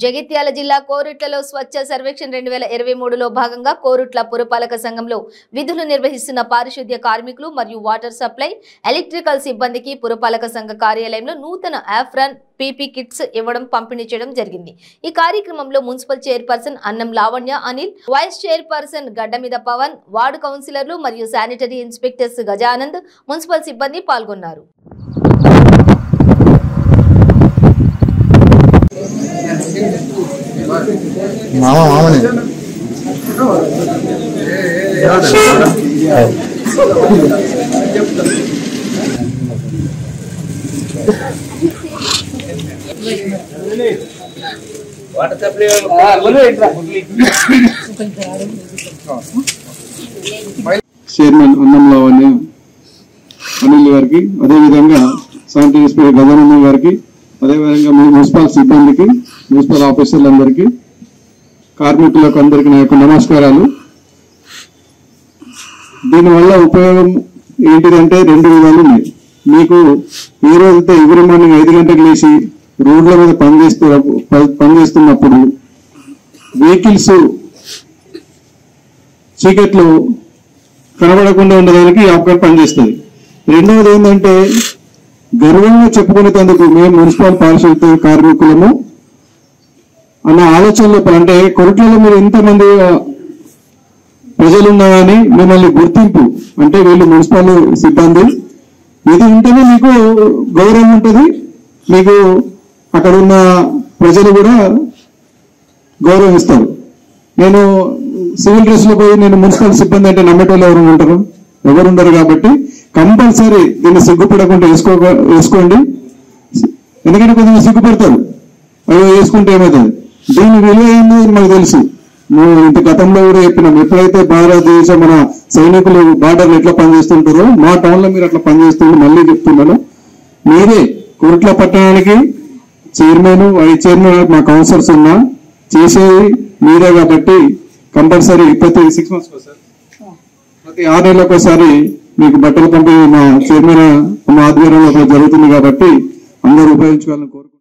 జగిత్యాల జిల్లా కోరుట్లలో స్వచ్ఛ సర్వేక్షణ 2023లో భాగంగా కోరుట్ల పురపాలక సంఘంలో విధులు నిర్వహిస్తున్న పారిశుద్ధ్య కార్మికులు మరియు వాటర్ సప్లై ఎలక్ట్రికల్ సిబ్బందికి పురపాలక సంఘ కార్యాలయంలో నూతన ఆఫ్రాన్ పీపీ కిట్స్ ఇవ్వడం పంపిణీ చేయడం జరిగింది। ఈ కార్యక్రమంలో municipal chairperson Annam Lavanya Anil, vice chairperson Gaddameeda Pavan, ward కౌన్సిలర్లు మరియు శానిటరీ ఇన్స్పెక్టర్స్ గజానంద్, మున్సిపల్ సిబ్బంది పాల్గొన్నారు। మామనే చైర్మన్ అన్నం లావణ్య అనిల్ గారికి, అదేవిధంగా శానిటరీ ఇన్స్పెక్టర్ గజానందం గారికి, అదేవిధంగా మున్సిపల్ సిబ్బందికి, మున్సిపల్ ఆఫీసర్లందరికీ, కార్మికులకు అందరికీ నా యొక్క నమస్కారాలు। దీనివల్ల ఉపయోగం ఏంటిదంటే రెండు విధాలు ఉన్నాయి। మీకు ఏ రోజైతే ఎవ్రీ మార్నింగ్ 5 గంటలకు లేచి రోడ్ల మీద పనిచేస్తున్నప్పుడు వెహికల్స్ చీకట్లో కనబడకుండా ఉండడానికి ఆప్కార్ పనిచేస్తుంది। రెండవది ఏంటంటే గర్వంగా చెప్పుకునేందుకు మేము మున్సిపల్ పారిశుద్ధ్య కార్మికులము అన్న ఆలోచనలో, అంటే కొరట్లలో మీరు ఎంతమంది ప్రజలున్నారని మిమ్మల్ని గుర్తింపు, అంటే వీళ్ళు మున్సిపల్ సిబ్బంది, ఇది ఉంటేనే మీకు గౌరవం ఉంటుంది, మీకు అక్కడ ఉన్న ప్రజలు కూడా గౌరవం ఇస్తారు। నేను సివిల్ డ్రెస్ లో పోయి నేను మున్సిపల్ సిబ్బంది అంటే నమ్మేటోళ్ళు ఎవరు ఉంటారు? ఎవరు ఉండరు। కాబట్టి కంపల్సరీ దీన్ని సిగ్గుపడకుండా వేసుకోండి, ఎందుకంటే కొంచెం సిగ్గుపడతారు, అవి వేసుకుంటే ఏమవుతుంది, దీని విలువ ఏంది మాకు తెలుసు। ఇంత గతంలో కూడా చెప్పినాం, ఎప్పుడైతే భారతదేశం మన సైనికులు బార్డర్లు ఎట్లా పనిచేస్తుంటారో మా టౌన్ లో మీరు అట్లా పనిచేస్తుంటే మళ్ళీ చెప్తున్నాను, మీరే కోరుట్ల పట్టణానికి చైర్మన్, వైస్ చైర్మన్, మా కౌన్సిలర్స్ ఉన్నా చేసేది మీరే కాబట్టి కంపల్సరీ ప్రతి 6 months ఒకసారి, ప్రతి 6 నెలలకు ఒకసారి మీకు బట్టలు పంపిణీ మా చైర్మన్ మా ఆధ్వర్యంలో జరుగుతుంది కాబట్టి అందరూ ఉపయోగించుకోవాలని కోరుకుంటున్నాను।